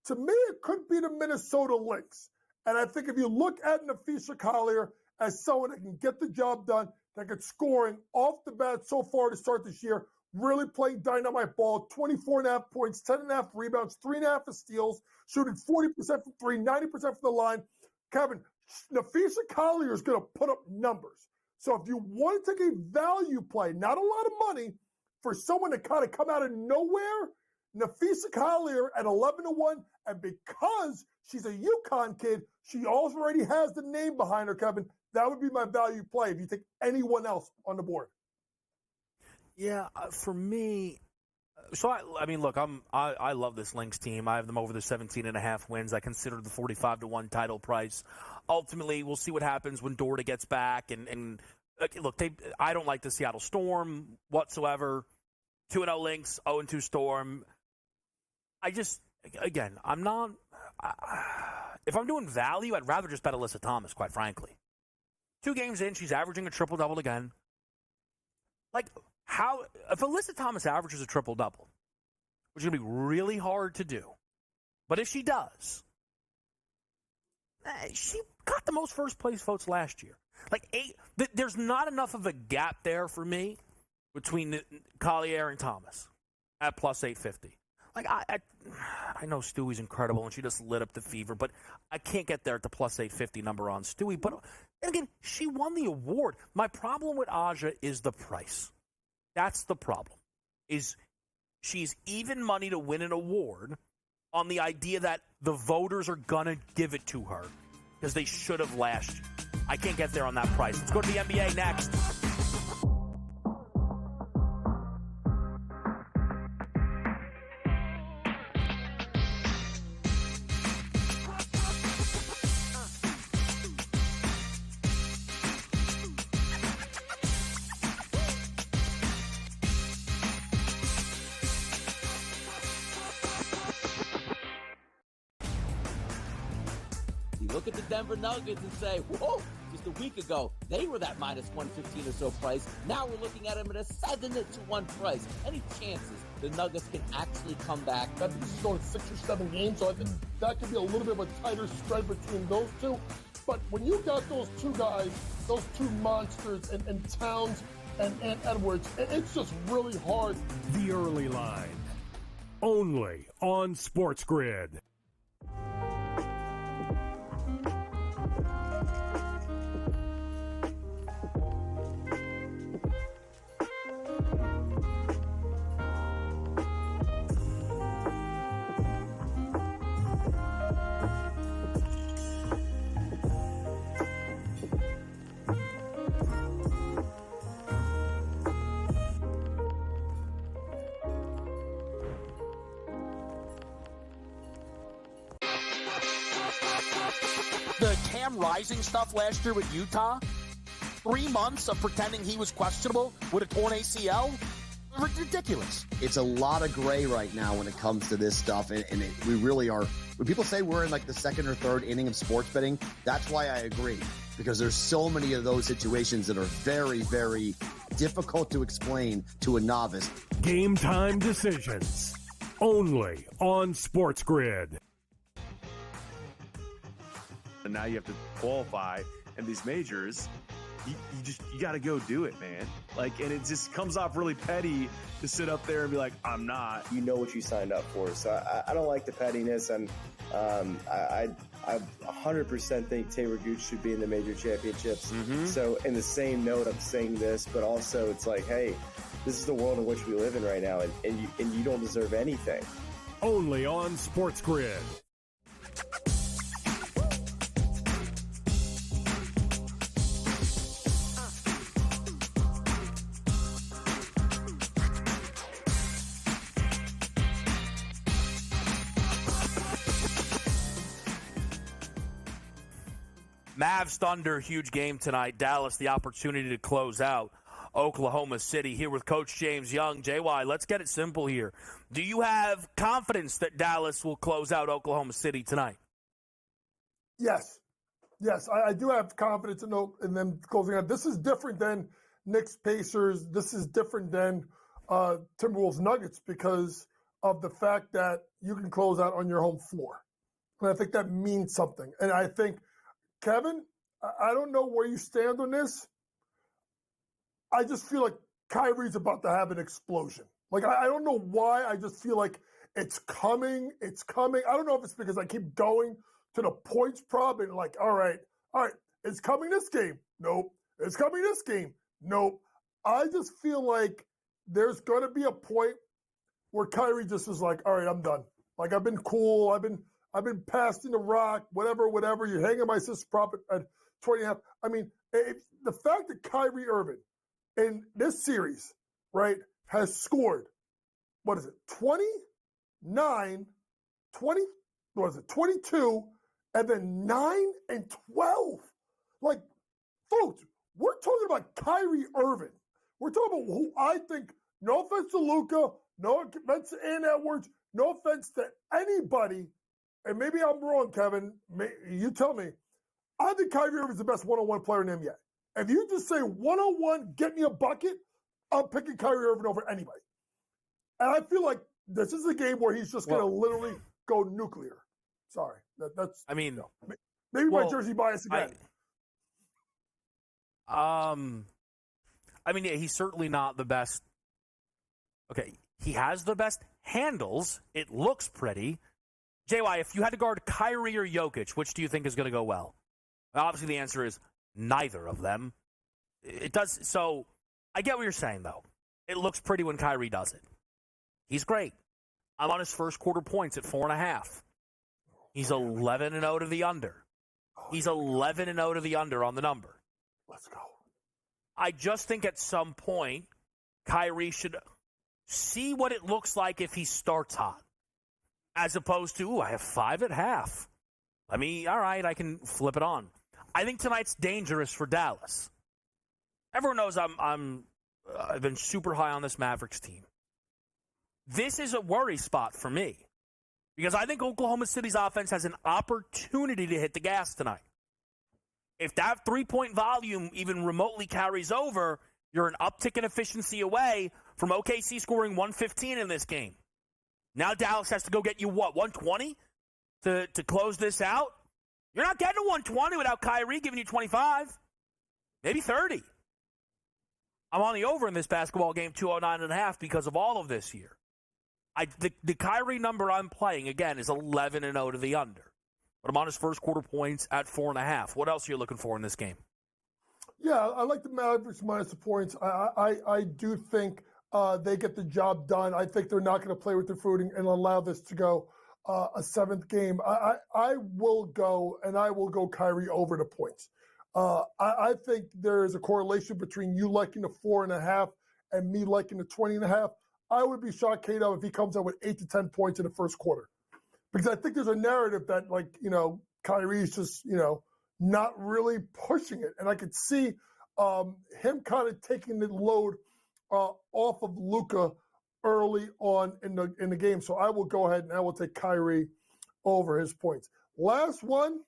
To me, it could be the Minnesota Lynx. And I think if you look at Nafisa Collier as someone that can get the job done, that could scoring off the bat so far to start this year, really playing dynamite ball, 24.5 points, 10.5 rebounds, 3.5 steals, shooting 40% from three, 90% from the line. Kevin, Nafisa Collier is going to put up numbers. So if you want to take a value play, not a lot of money, for someone to kind of come out of nowhere, Nafisa Collier at 11-1, and because she's a UConn kid, she already has the name behind her, Kevin. That would be my value play if you take anyone else on the board. Yeah, for me, so I mean, look, I love this Lynx team. I have them over the 17.5 wins. I consider the 45-1 title price. Ultimately, we'll see what happens when Dorda gets back. And look, I don't like the Seattle Storm whatsoever. 2-0 Lynx, 0-2 Storm. I'm not. If I'm doing value, I'd rather just bet Alyssa Thomas, quite frankly. 2 games in, she's averaging a triple-double again. Like, if Alyssa Thomas averages a triple-double, which is going to be really hard to do, but if she does, she got the most first-place votes last year. Like, there's not enough of a gap there for me between Collier and Thomas at plus 850. Like, I know Stewie's incredible, and she just lit up the fever, but I can't get there at the plus 850 number on Stewie. But, and again, she won the award. My problem with Aja is the price. That's the problem, is she's even money to win an award on the idea that the voters are going to give it to her because they should have last year. I can't get there on that price. Let's go to the NBA next. Look at the Denver Nuggets and say, whoa, just a week ago, they were that minus 115 or so price. Now we're looking at them at a 7-1 price. Any chances the Nuggets can actually come back? I think this is going 6 or 7 games, so I think that could be a little bit of a tighter spread between those two. But when you got those two guys, those two monsters, and Towns and Edwards, it's just really hard. The early line, only on SportsGrid. The Cam Rising stuff last year with Utah, 3 months of pretending he was questionable with a torn ACL, ridiculous. It's a lot of gray right now when it comes to this stuff, and we really are. When people say we're in like the second or third inning of sports betting, that's why I agree, because there's so many of those situations that are very, very difficult to explain to a novice. Game time decisions, only on SportsGrid. And now you have to qualify in these majors. You got to go do it, man. Like, and it just comes off really petty to sit up there and be like, I'm not. You know what you signed up for. So I don't like the pettiness, and I 100% think Taylor Gooch should be in the major championships. So in the same note, I'm saying this, but also it's like, hey, this is the world in which we live in right now, and you don't deserve anything. Only on SportsGrid. Mavs Thunder, huge game tonight. Dallas, the opportunity to close out Oklahoma City. Here with Coach James Young. JY, let's get it simple here. Do you have confidence that Dallas will close out Oklahoma City tonight? Yes, I do have confidence in them closing out. This is different than Knicks Pacers. This is different than Timberwolves Nuggets because of the fact that you can close out on your home floor. And I think that means something. And I think, Kevin, I don't know where you stand on this. I just feel like Kyrie's about to have an explosion. Like, I don't know why. I just feel like it's coming. It's coming. I don't know if it's because I keep going to the points prop and like, all right, it's coming this game. Nope. It's coming this game. Nope. I just feel like there's going to be a point where Kyrie just is like, all right, I'm done. Like, I've been cool. I've been passing the rock, whatever. You're hanging my assist prop at 20.5. I mean, the fact that Kyrie Irving in this series, right, has scored, 22, and then 9 and 12. Like, folks, we're talking about Kyrie Irving. We're talking about who I think, no offense to Luka, no offense to Ann Edwards, no offense to anybody, and maybe I'm wrong, Kevin, you tell me, I think Kyrie Irving is the best one-on-one player in the NBA. If you just say one-on-one, get me a bucket, I'm picking Kyrie Irving over anybody. And I feel like this is a game where he's just going to literally go nuclear. Sorry. That's. I mean, maybe my jersey bias again. Yeah, he's certainly not the best. Okay, he has the best handles. It looks pretty. JY, if you had to guard Kyrie or Jokic, which do you think is going to go well? Obviously, the answer is neither of them. It does. So I get what you're saying, though. It looks pretty when Kyrie does it. He's great. I'm on his first quarter points at 4.5. He's 11-0 to the under. He's 11-0 to the under on the number. Let's go. I just think at some point, Kyrie should see what it looks like if he starts hot, as opposed to, I have 5 at half. All right, I can flip it on. I think tonight's dangerous for Dallas. Everyone knows I've been super high on this Mavericks team. This is a worry spot for me because I think Oklahoma City's offense has an opportunity to hit the gas tonight. If that three-point volume even remotely carries over, you're an uptick in efficiency away from OKC scoring 115 in this game. Now Dallas has to go get you, 120 to close this out? You're not getting to 120 without Kyrie giving you 25, maybe 30. I'm on the over in this basketball game, 209.5, because of all of this here. The Kyrie number I'm playing, again, is 11-0 to the under. But I'm on his first quarter points at 4.5. What else are you looking for in this game? Yeah, I like the Mavericks minus the points. I do think they get the job done. I think they're not going to play with their footing and allow this to go a seventh game. I will go Kyrie over the points. I think there is a correlation between you liking the 4.5 and me liking the 20.5. I would be shocked, Kato, if he comes out with 8 to 10 points in the first quarter. Because I think there's a narrative that, Kyrie's just, not really pushing it. And I could see him kind of taking the load off of Luka early on in the game. So I will go ahead and I will take Kyrie over his points. Last one,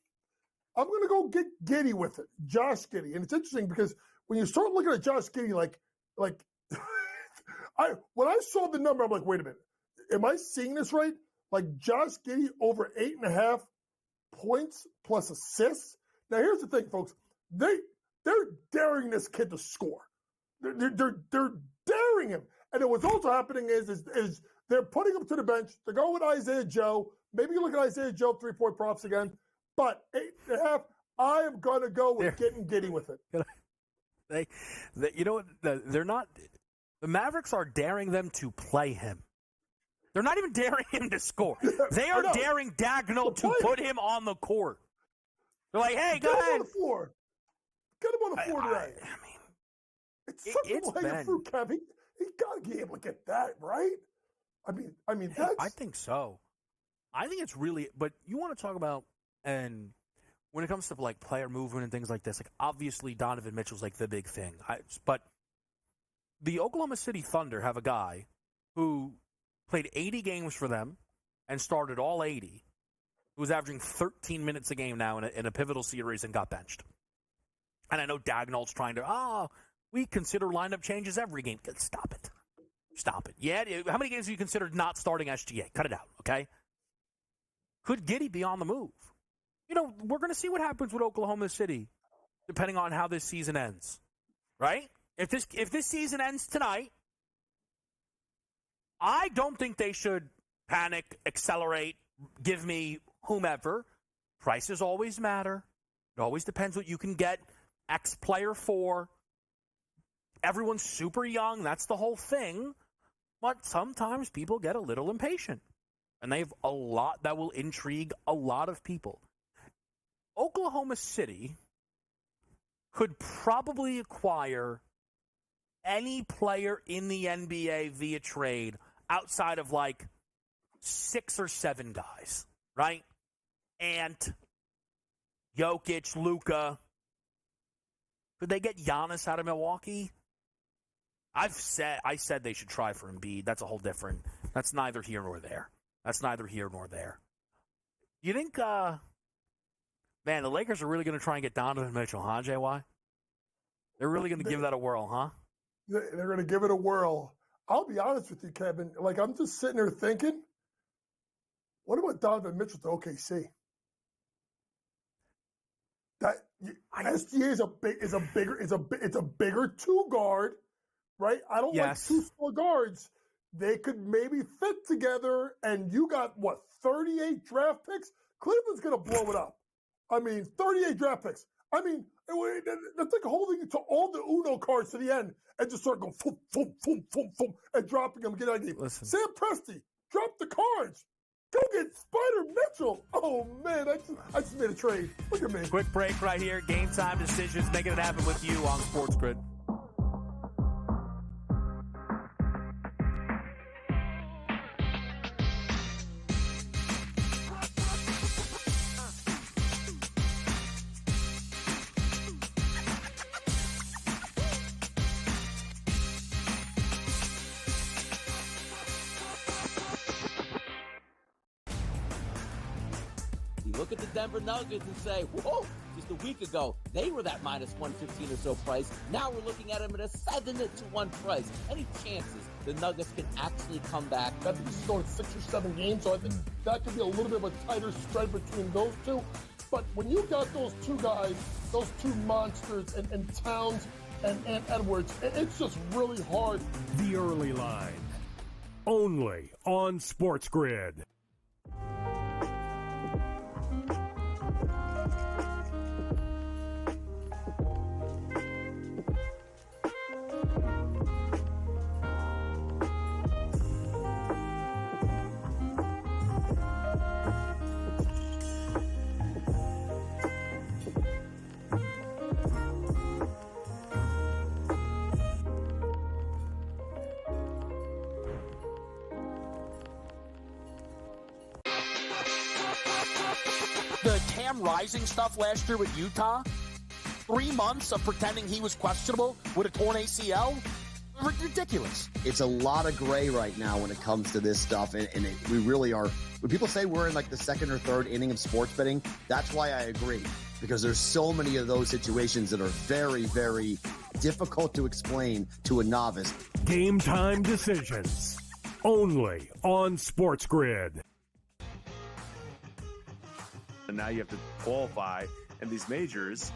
I'm going to go get Giddey with it, Josh Giddey. And it's interesting because when you start looking at Josh Giddey, when I saw the number, I'm like, wait a minute. Am I seeing this right? Like Josh Giddey over 8.5 points plus assists. Now here's the thing, folks. They're daring this kid to score. They're daring him. And then what's also happening is they're putting him to the bench. They're going with Isaiah Joe. Maybe you look at Isaiah Joe 3-point props again. But 8.5, I am going to go with getting Giddey with it. They're not. The Mavericks are daring them to play him. They're not even daring him to score. They are daring Dagnall to put him on the court. They're like, hey, go ahead. Get him on the floor. Get him on the floor today. It's such a fruit, Kevin. He's got to be able to get that, right? I mean, that's... I think so. I think it's really... But you want to talk about... And when it comes to, player movement and things like this, obviously Donovan Mitchell's, the big thing. But the Oklahoma City Thunder have a guy who played 80 games for them and started all 80, who's averaging 13 minutes a game now in a pivotal series and got benched. And I know Dagnall's trying to, we consider lineup changes every game. Stop it. Stop it. Yeah, how many games have you considered not starting SGA? Cut it out, okay? Could Giddey be on the move? We're going to see what happens with Oklahoma City, depending on how this season ends, right? If this season ends tonight, I don't think they should panic, accelerate, give me whomever. Prices always matter. It always depends what you can get X player for. Everyone's super young. That's the whole thing. But sometimes people get a little impatient. And they have a lot that will intrigue a lot of people. Oklahoma City could probably acquire any player in the NBA via trade outside of like 6 or 7 guys, right? Ant, Jokic, Luka. Could they get Giannis out of Milwaukee? I said they should try for Embiid. That's a whole different. That's neither here nor there. You think, man, the Lakers are really going to try and get Donovan Mitchell, huh, JY? They're really going to give that a whirl, huh? They're going to give it a whirl. I'll be honest with you, Kevin. Like, I'm just sitting there thinking, what about Donovan Mitchell to OKC? SGA is a bigger 2 guard, right? I don't like 2 small guards. They could maybe fit together, and you got 38 draft picks. Cleveland's going to blow it up. I mean, 38 draft picks. I mean, that's like holding it to all the Uno cards to the end and just start going boom, boom, boom, boom, boom, and dropping them. Get out of the game. Listen. Sam Presti, drop the cards. Go get Spider Mitchell. Oh, man, I just made a trade. Look at me. Quick break right here. Game time decisions. Making it happen with you on SportsGrid. Look at the Denver Nuggets and say, whoa, just a week ago, they were that minus 115 or so price. Now we're looking at them at a 7-1 price. Any chances the Nuggets can actually come back? I think this is going 6 or 7 games, so I think that could be a little bit of a tighter spread between those two. But when you got those 2 guys, those 2 monsters, and Towns and Edwards, it's just really hard. The early line. Only on SportsGrid. The Cam Rising stuff last year with Utah, 3 months of pretending he was questionable with a torn ACL, ridiculous. It's a lot of gray right now when it comes to this stuff, and we really are. When people say we're in like the 2nd or 3rd inning of sports betting, that's why I agree, because there's so many of those situations that are very, very difficult to explain to a novice. Game time decisions. Only on SportsGrid. And now you have to qualify, and these majors,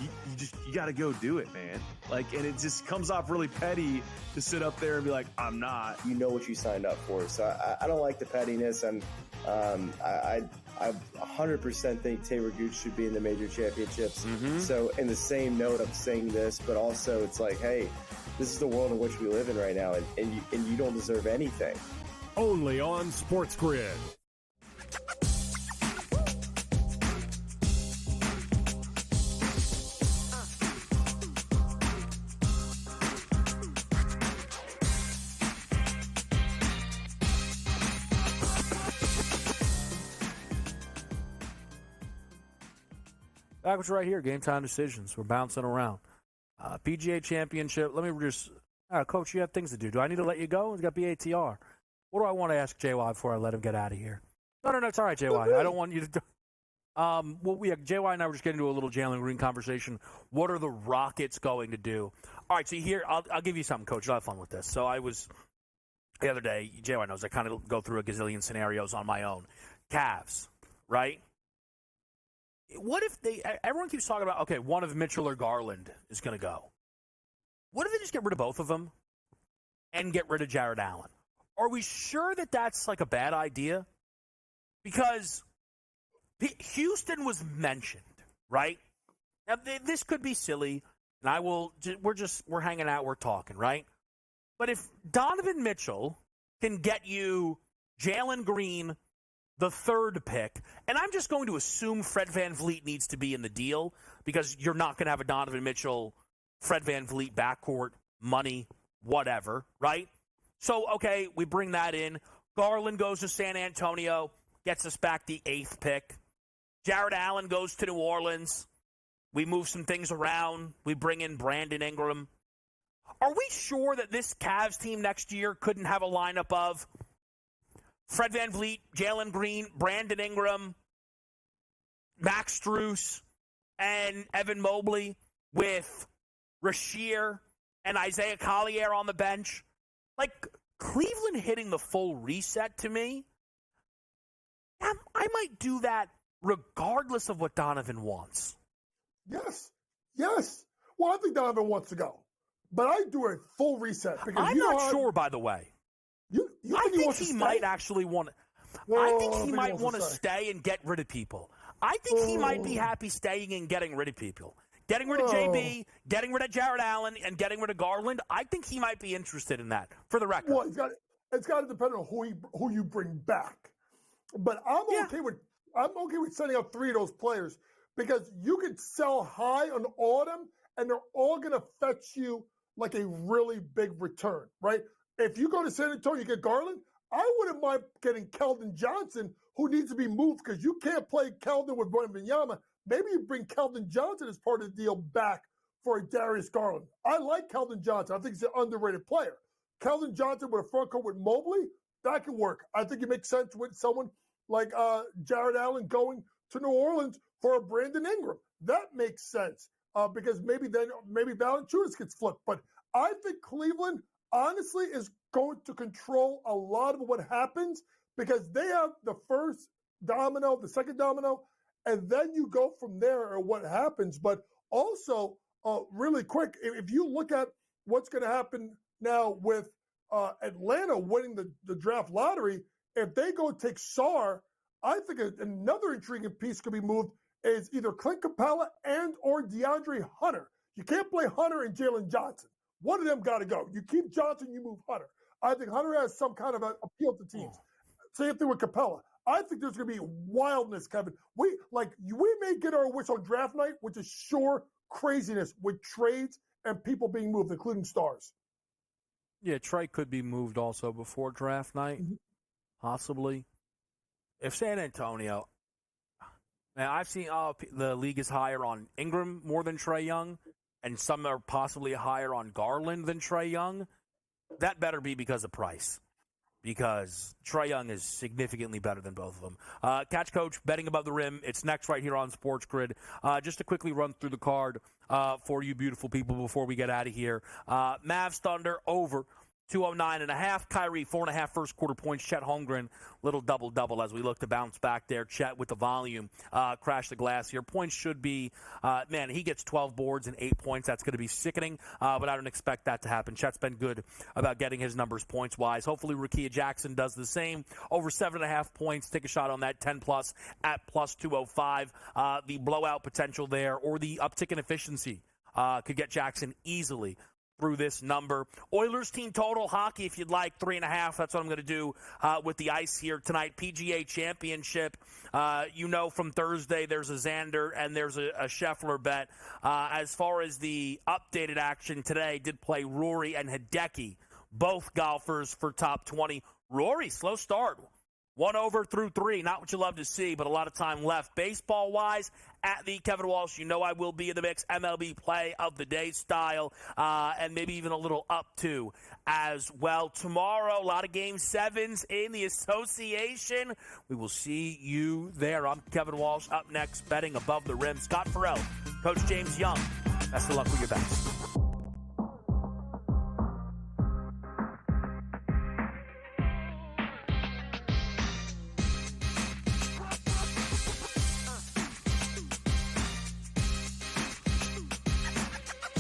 you got to go do it, man. Like, and it just comes off really petty to sit up there and be like, I'm not. You know what you signed up for. So I don't like the pettiness, and I 100% think Taylor Gooch should be in the major championships. So in the same note, I'm saying this, but also it's like, hey, this is the world in which we live in right now, and you don't deserve anything. Only on SportsGrid. Backwards right here, game time decisions. We're bouncing around. PGA Championship. Let me just, Coach, you have things to do. Do I need to let you go? We've got BATR. What do I want to ask JY before I let him get out of here? No, it's all right, JY. I don't want you to. JY and I were just getting into a little Jalen Green conversation. What are the Rockets going to do? All right, so here, I'll give you something, Coach. I'll have fun with this. So I was, the other day, JY knows I kind of go through a gazillion scenarios on my own. Cavs, right? What if everyone keeps talking about, okay, one of Mitchell or Garland is going to go. What if they just get rid of both of them and get rid of Jared Allen? Are we sure that that's like a bad idea? Because Houston was mentioned, right? Now, this could be silly, and we're hanging out, we're talking, right? But if Donovan Mitchell can get you Jalen Green, the third pick, and I'm just going to assume Fred VanVleet needs to be in the deal because you're not going to have a Donovan Mitchell, Fred VanVleet backcourt, money, whatever, right? So, okay, we bring that in. Garland goes to San Antonio, gets us back the 8th pick. Jared Allen goes to New Orleans. We move some things around. We bring in Brandon Ingram. Are we sure that this Cavs team next year couldn't have a lineup of Fred VanVleet, Jalen Green, Brandon Ingram, Max Strus, and Evan Mobley with Rasheer and Isaiah Collier on the bench? Like, Cleveland hitting the full reset to me, I might do that regardless of what Donovan wants. Yes. Well, I think Donovan wants to go. But I do a full reset. Because I'm not sure, by the way. I think he might actually want to. I think he might want to stay and get rid of people. I think he might be happy staying and getting rid of people. Getting rid of JB, getting rid of Jared Allen, and getting rid of Garland. I think he might be interested in that, for the record. Well, it's got to depend on who you bring back. But I'm okay with setting up 3 of those players because you could sell high on all of them, and they're all going to fetch you like a really big return, right? If you go to San Antonio, you get Garland. I wouldn't mind getting Keldon Johnson, who needs to be moved because you can't play Keldon with Wembanyama. Maybe you bring Keldon Johnson as part of the deal back for a Darius Garland. I like Keldon Johnson. I think he's an underrated player. Keldon Johnson with a front court with Mobley, that could work. I think it makes sense with someone like Jared Allen going to New Orleans for a Brandon Ingram. That makes sense because maybe Valanciunas gets flipped. But I think Cleveland, honestly, is going to control a lot of what happens because they have the first domino, the second domino, and then you go from there or what happens. But also, really quick, if you look at what's going to happen now with Atlanta winning the draft lottery, if they go take Sarr, I think another intriguing piece could be moved is either Clint Capella and or DeAndre Hunter. You can't play Hunter and Jalen Johnson. One of them got to go. You keep Johnson, you move Hunter. I think Hunter has some kind of appeal to teams. Same thing with Capella. I think there's going to be wildness, Kevin. We may get our wish on draft night, which is sure craziness with trades and people being moved, including stars. Yeah, Trey could be moved also before draft night, possibly. If San Antonio, man, I've seen the league is higher on Ingram more than Trae Young, and some are possibly higher on Garland than Trae Young. That better be because of price, because Trae Young is significantly better than both of them. Catch Coach, betting above the rim. It's next right here on SportsGrid. Just to quickly run through the card for you beautiful people before we get out of here. Mavs Thunder over 209.5. Kyrie 4.5 first quarter points. Chet Holmgren little double as we look to bounce back there. Chet with the volume, crash the glass here. Points should be, man, he gets 12 boards and 8 points. That's going to be sickening, but I don't expect that to happen. Chet's been good about getting his numbers points wise. Hopefully Rakia Jackson does the same. Over 7.5 points. Take a shot on that 10 plus at plus 205. The blowout potential there or the uptick in efficiency could get Jackson easily through this number. Oilers team total hockey, if you'd like, 3.5. That's what I'm going to do with the ice here tonight. PGA Championship. From Thursday, there's a Xander and there's a Scheffler bet. As far as the updated action today, did play Rory and Hideki, both golfers for top 20. Rory, slow start. 1 over through 3. Not what you love to see, but a lot of time left. Baseball-wise, at the Kevin Walsh, I will be in the mix. MLB play of the day style, and maybe even a little up to as well. Tomorrow, a lot of Game 7s in the association. We will see you there. I'm Kevin Walsh. Up next, betting above the rim. Scott Farrell, Coach James Young. Best of luck with your bets.